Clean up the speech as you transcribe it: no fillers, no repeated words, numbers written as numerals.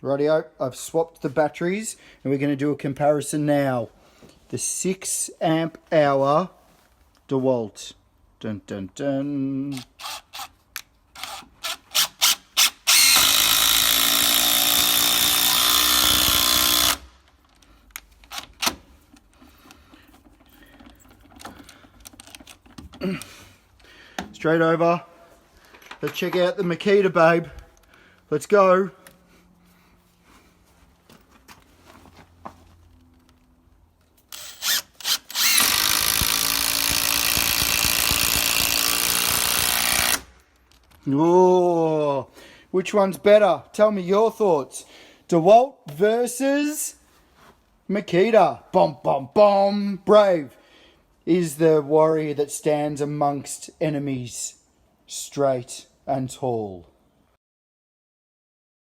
Rightio, I've swapped the batteries and we're going to do a comparison now. The 6 amp hour Dewalt. Dun dun dun. Straight over. Let's check out the Makita, babe. Let's go. Oh, which one's better? Tell me your thoughts. Dewalt versus Makita. Bom, bom, bom. Brave is the warrior that stands amongst enemies, straight and tall.